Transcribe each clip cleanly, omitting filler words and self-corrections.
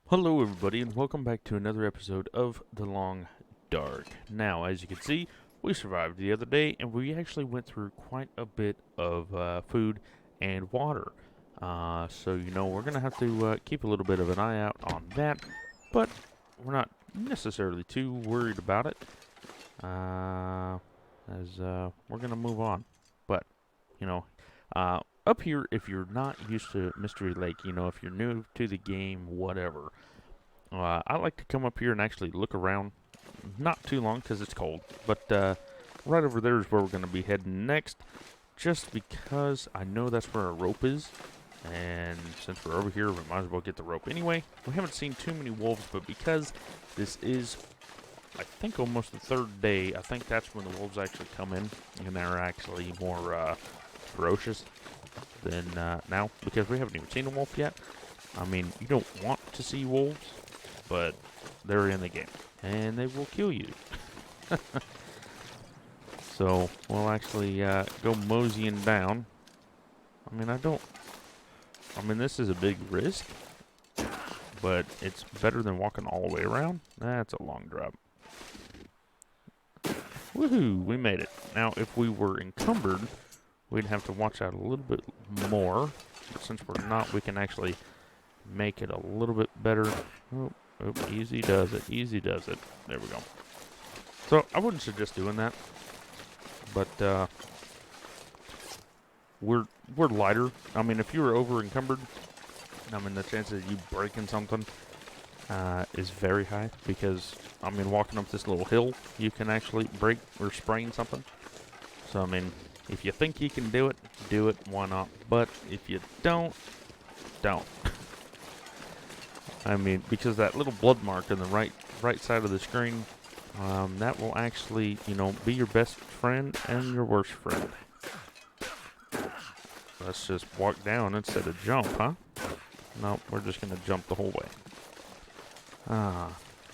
Hello, everybody, and welcome back to another episode of The Long Dark. Now, as you can see, we survived the other day, and we actually went through quite a bit of food and water. We're going to have to keep a little bit of an eye out on that, but we're not necessarily too worried about it, as we're going to move on. But, you know, up here, if you're not used to Mystery Lake, if you're new to the game, whatever, I like to come up here and actually look around. Not too long because it's cold, but right over there is where we're going to be heading next. Just because I know that's where our rope is, and since we're over here, we might as well get the rope anyway. We haven't seen too many wolves, but because this is, I think, almost the third day, I think that's when the wolves actually come in, and they're actually more ferocious than now, because we haven't even seen a wolf yet. I mean, you don't want to see wolves, but they're in the game, and they will kill you. So, we'll actually go moseying down. This is a big risk, but it's better than walking all the way around. That's a long drop. Woohoo, we made it. Now, if we were encumbered, we'd have to watch out a little bit more, but since we're not, we can actually make it a little bit better. Oh, easy does it, easy does it. There we go. So, I wouldn't suggest doing that, but we're lighter. I mean, if you were over encumbered, the chances of you breaking something is very high because, walking up this little hill, you can actually break or sprain something. So, if you think you can do it, why not? But if you don't. Because that little blood mark on the right side of the screen, that will actually, be your best friend and your worst friend. Let's just walk down instead of jump, huh? No, we're just going to jump the whole way.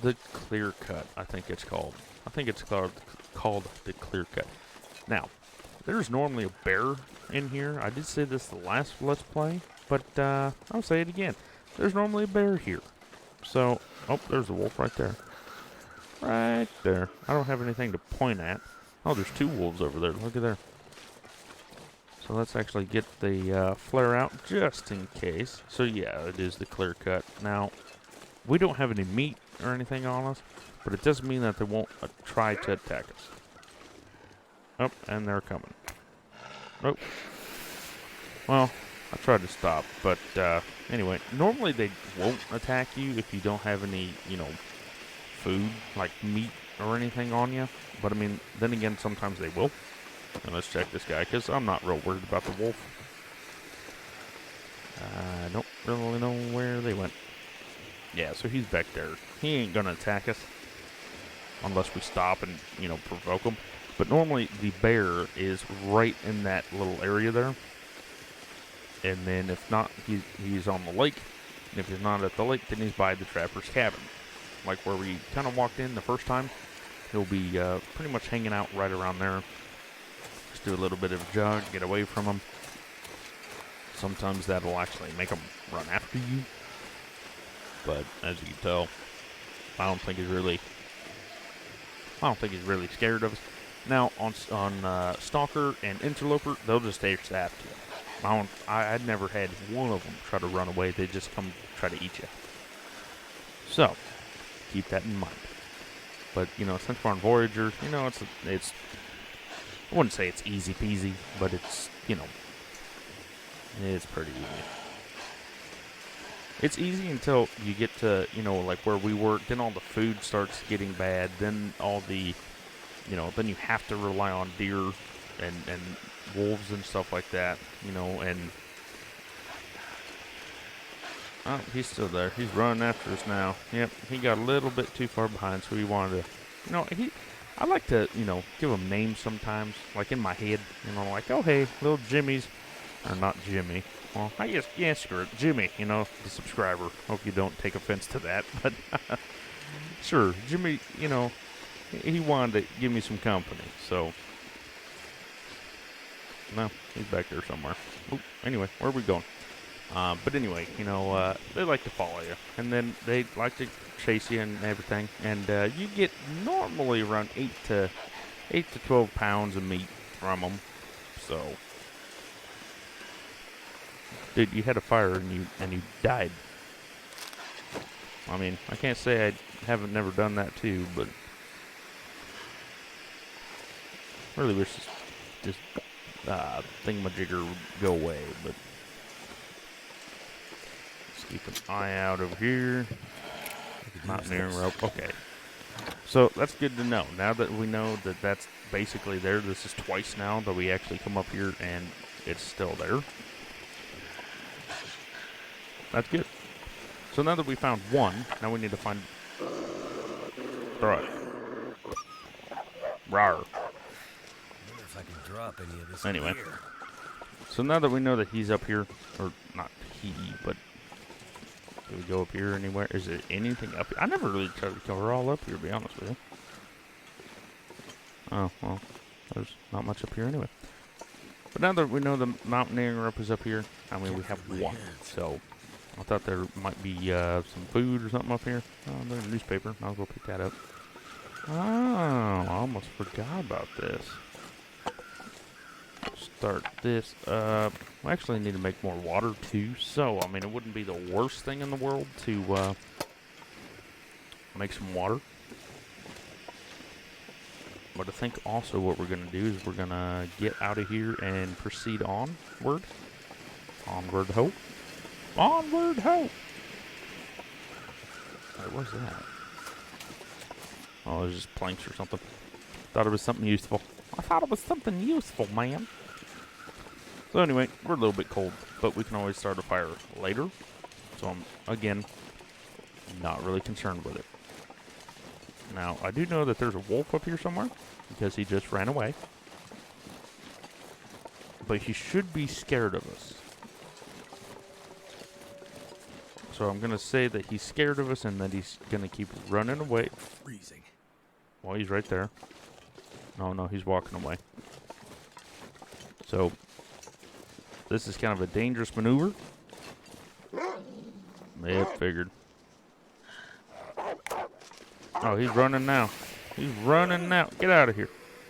The clear cut, I think it's called. I think it's called the clear cut. Now, there's normally a bear in here. I did say this the last Let's Play, but I'll say it again. There's normally a bear here. So, there's a wolf right there. Right there. I don't have anything to point at. Oh, there's two wolves over there. Look at there. So let's actually get the flare out just in case. So yeah, it is the clear cut. Now, we don't have any meat or anything on us, but it doesn't mean that they won't try to attack us. Oh, and they're coming. Nope. Well, I tried to stop, but anyway, normally they won't attack you if you don't have any, food, like meat or anything on you. But then again, sometimes they will. And let's check this guy, because I'm not real worried about the wolf. I don't really know where they went. Yeah, so he's back there. He ain't gonna attack us unless we stop and, provoke him. But normally the bear is right in that little area there. And then if not, he's on the lake. And if he's not at the lake, then he's by the trapper's cabin. Like where we kind of walked in the first time. He'll be pretty much hanging out right around there. Just do a little bit of a jog, get away from him. Sometimes that'll actually make him run after you. But as you can tell, I don't think he's really scared of us. Now on Stalker and Interloper, they'll just chase after you. I'd never had one of them try to run away. They just come try to eat you. So keep that in mind. But since we're on Voyager, it's I wouldn't say it's easy peasy, but it's it's pretty easy. It's easy until you get to like where we were. Then all the food starts getting bad. Then all the then you have to rely on deer and wolves and stuff like that, and oh, he's still there. He's running after us now. Yep, he got a little bit too far behind, so he wanted to, I like to, give him names sometimes, like in my head, like, oh, hey, little Jimmy's, or not Jimmy. Well, I guess, yeah, screw it, Jimmy, the subscriber. Hope you don't take offense to that, but sure, Jimmy, he wanted to give me some company, so. No, he's back there somewhere. Anyway, where are we going? But anyway, they like to follow you, and then they like to chase you and everything. And you get normally around 8 to 12 pounds of meat from them. So, dude, you had a fire and you died. I mean, I can't say I haven't never done that too, but really wish this thingamajigger would go away. But let's keep an eye out over here. Mountaineering rope. Okay. So that's good to know. Now that we know that that's basically there, this is twice now that we actually come up here and it's still there. That's good. So now that we found one, now we need to find... Throw it. Rawr. I wonder if I can drop any of this Anyway. gear. So now that we know that he's up here, or not he, but... Do we go up here anywhere? Is there anything up here? I never really tried to cover all up here, to be honest with you. Oh, well, there's not much up here anyway. But now that we know the mountaineering rope is up here, I mean, we have one. So, I thought there might be some food or something up here. Oh, there's a newspaper. Might as well pick that up. Oh, I almost forgot about this. Start this up. I actually need to make more water too, so I mean it wouldn't be the worst thing in the world to make some water. But I think also what we're gonna do is we're gonna get out of here and proceed onward. Onward hope. Onward hope. What was that? Oh, it was just planks or something. Thought it was something useful. I thought it was something useful, man. So anyway, we're a little bit cold, but we can always start a fire later. So I'm, again, not really concerned with it. Now, I do know that there's a wolf up here somewhere, because he just ran away. But he should be scared of us. So I'm going to say that he's scared of us and that he's going to keep running away. Freezing. Well, he's right there. No, he's walking away. So, this is kind of a dangerous maneuver. Yep, figured. Oh, he's running now. He's running now. Get out of here.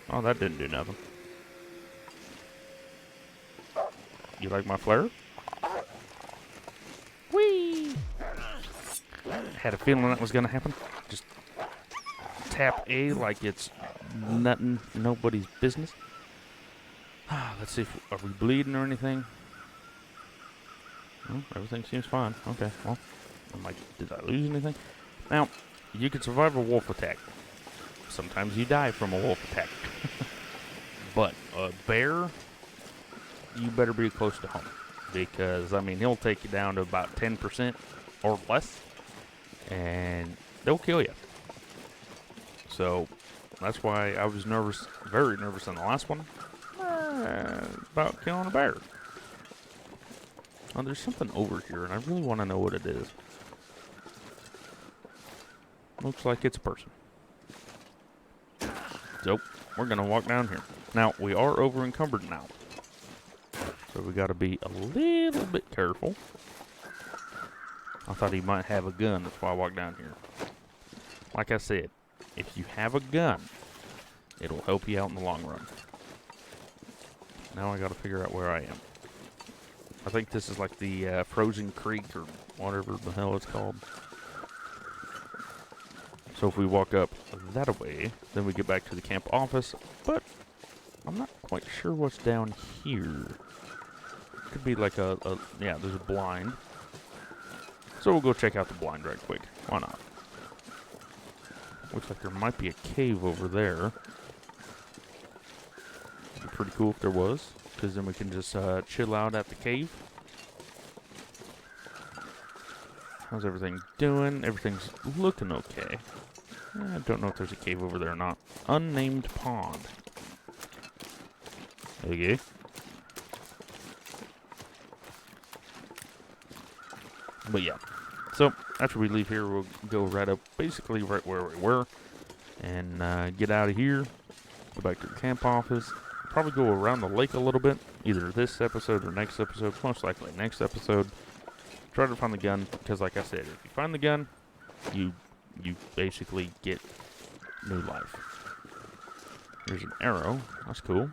Oh, that didn't do nothing. You like my flare? Whee! Had a feeling that was going to happen. Just tap A like it's nothing, nobody's business. Let's see, are we bleeding or anything? Well, everything seems fine. Okay, well, did I lose anything? Now, you can survive a wolf attack. Sometimes you die from a wolf attack. But a bear, you better be close to home. Because, I mean, he'll take you down to about 10% or less. And they'll kill you. So, that's why I was nervous, very nervous in the last one. About killing a bear. Oh, there's something over here, and I really want to know what it is. Looks like it's a person. So, we're going to walk down here. Now, we are over encumbered now. So we got to be a little bit careful. I thought he might have a gun, that's why I walked down here. Like I said, if you have a gun, it'll help you out in the long run. Now I gotta figure out where I am. I think this is like the Frozen Creek or whatever the hell it's called. So if we walk up that way, then we get back to the camp office. But I'm not quite sure what's down here. Could be like yeah, there's a blind. So we'll go check out the blind right quick. Why not? Looks like there might be a cave over there. It'd be pretty cool if there was, because then we can just chill out at the cave. How's everything doing? Everything's looking okay. I don't know if there's a cave over there or not. Unnamed pond. Okay. But yeah. So, after we leave here, we'll go right up, basically right where we were, and get out of here, go back to the camp office, probably go around the lake a little bit, either this episode or next episode, most likely next episode, try to find the gun, because like I said, if you find the gun, you basically get new life. There's an arrow. That's cool.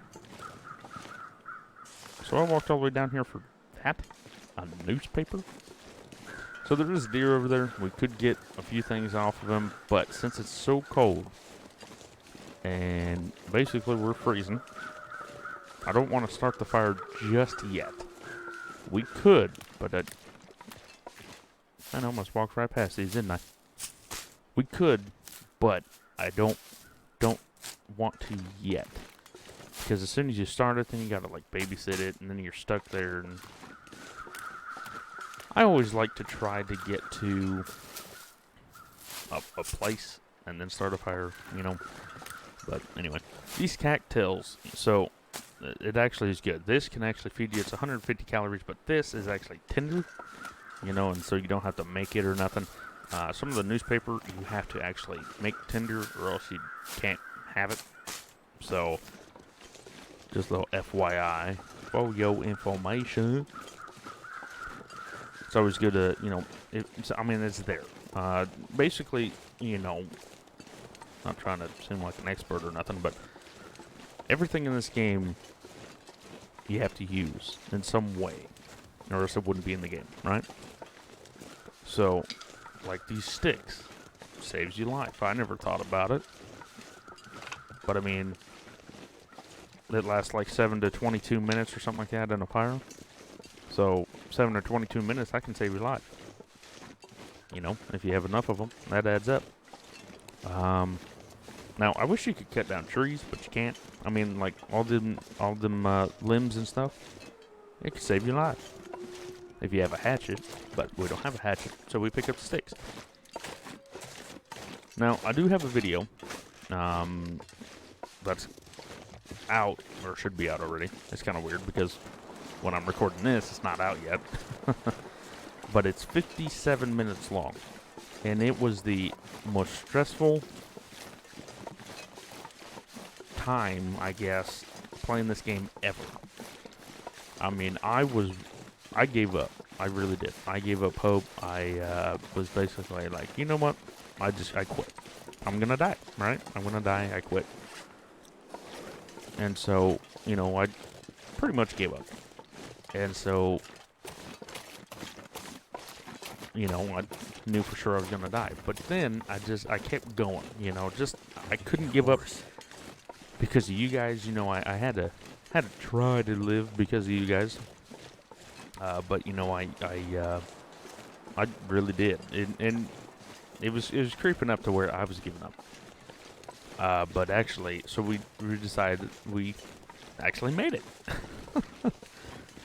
So I walked all the way down here for that? A newspaper? So there is deer over there. We could get a few things off of him, but since it's so cold, and basically we're freezing, I don't want to start the fire just yet. We could, but I almost walked right past these, didn't I? We could, but I don't want to yet. Because as soon as you start it, then you gotta like babysit it, and then you're stuck there. And I always like to try to get to a place and then start a fire, you know. But anyway, these cattails, so it actually is good. This can actually feed you. It's 150 calories, but this is actually tender, you know, and so you don't have to make it or nothing. Some of the newspaper, you have to actually make tender or else you can't have it. So, just a little FYI for your information. It's always good to, you know, I mean, it's there. Basically, you know, not trying to seem like an expert or nothing, but everything in this game you have to use in some way, or else it wouldn't be in the game, right? So, like these sticks, saves you life. I never thought about it, but I mean, it lasts like 7 to 22 minutes or something like that in a fire. So 7 or 22 minutes, that can save your life. You know, if you have enough of them, that adds up. Now I wish you could cut down trees, but you can't. I mean, like all them limbs and stuff, it could save your life if you have a hatchet. But we don't have a hatchet, so we pick up the sticks. Now I do have a video that's out, or should be out already. It's kind of weird because when I'm recording this, it's not out yet. But it's 57 minutes long, and it was the most stressful time, I guess, playing this game ever. I mean, I gave up. I really did. I gave up hope. I was basically like, you know what? I quit. I'm gonna die, right? I'm gonna die. I quit. And so, you know, I pretty much gave up. And so, you know, I knew for sure I was gonna die. But then I kept going, you know, I couldn't give up because of you guys. You know, I had to try to live because of you guys. But you know, I really did. And it was creeping up to where I was giving up. But actually, so we decided we actually made it.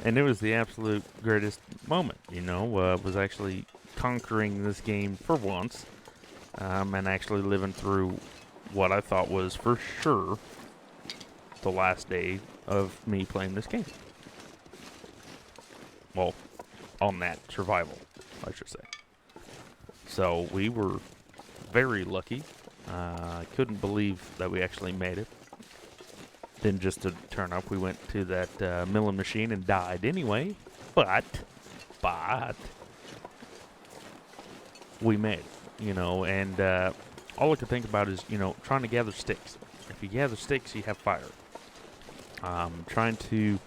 And it was the absolute greatest moment, you know, was actually conquering this game for once, and actually living through what I thought was for sure the last day of me playing this game. Well, on that survival, I should say. So we were very lucky. I couldn't believe that we actually made it. Then just to turn up, we went to that milling machine and died anyway. But we made it, you know. And all I could think about is, you know, trying to gather sticks. If you gather sticks, you have fire. Trying to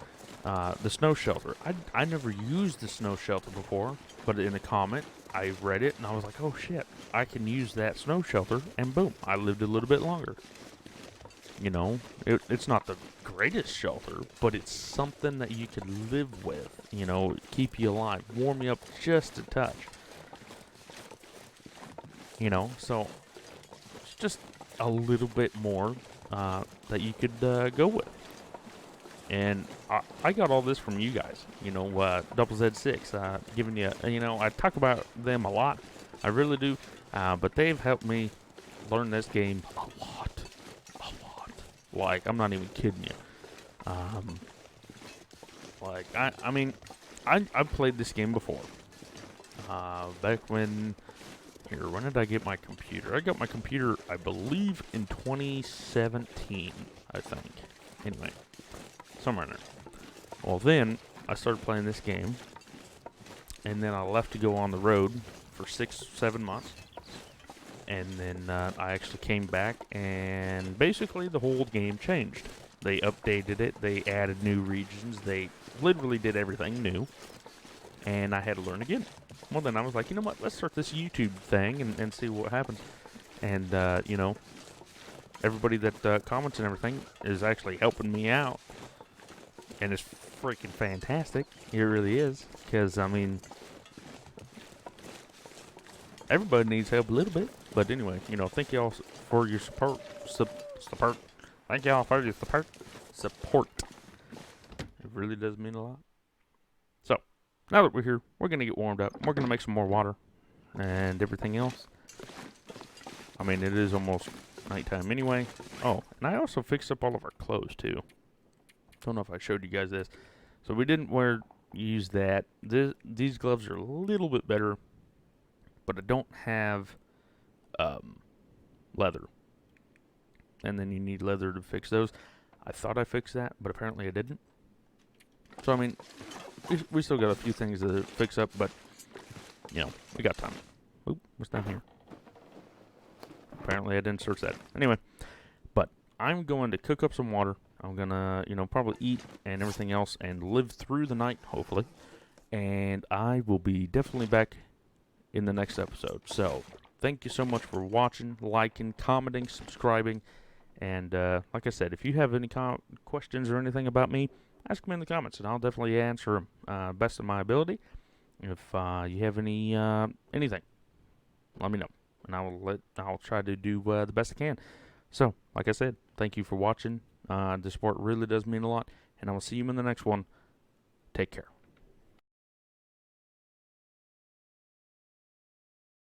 the snow shelter. I never used the snow shelter before, but in a comment, I read it and I was like, oh shit, I can use that snow shelter, and boom, I lived a little bit longer. You know, it's not the greatest shelter, but it's something that you can live with, you know, keep you alive, warm you up just a touch. You know, so it's just a little bit more that you could go with. And I got all this from you guys, you know, Double Z6, giving you, you know, I talk about them a lot. I really do. But they've helped me learn this game a lot. Like, I'm not even kidding you. Like, I mean, I've played this game before. Back when did I get my computer? I got my computer, I believe, in 2017, I think. Anyway. Somewhere in there. Well, then I started playing this game, and then I left to go on the road for 6-7 months. And then I actually came back, and basically the whole game changed. They updated it. They added new regions. They literally did everything new. And I had to learn again. Well, then I was like, you know what? Let's start this YouTube thing and see what happens. And, you know, everybody that comments and everything is actually helping me out. And it's freaking fantastic. It really is. Because, I mean, everybody needs help a little bit. But anyway, you know, thank y'all for your support. Support. Thank y'all for your support. Support. It really does mean a lot. So, now that we're here, we're going to get warmed up. We're going to make some more water and everything else. I mean, it is almost nighttime anyway. Oh, and I also fixed up all of our clothes, too. Don't know if I showed you guys this. So, we didn't use that. These gloves are a little bit better, but I don't have leather. And then you need leather to fix those. I thought I fixed that, but apparently I didn't. So, I mean, we still got a few things to fix up, but, you know, we got time. Oop, what's down here? Apparently I didn't search that. Anyway, but I'm going to cook up some water. I'm going to, you know, probably eat and everything else and live through the night, hopefully. And I will be definitely back in the next episode. So, thank you so much for watching, liking, commenting, subscribing. And like I said, if you have any questions or anything about me, ask them in the comments, and I'll definitely answer them best of my ability. If you have any anything, let me know, and I'll try to do the best I can. So, like I said, thank you for watching. The support really does mean a lot, and I will see you in the next one. Take care.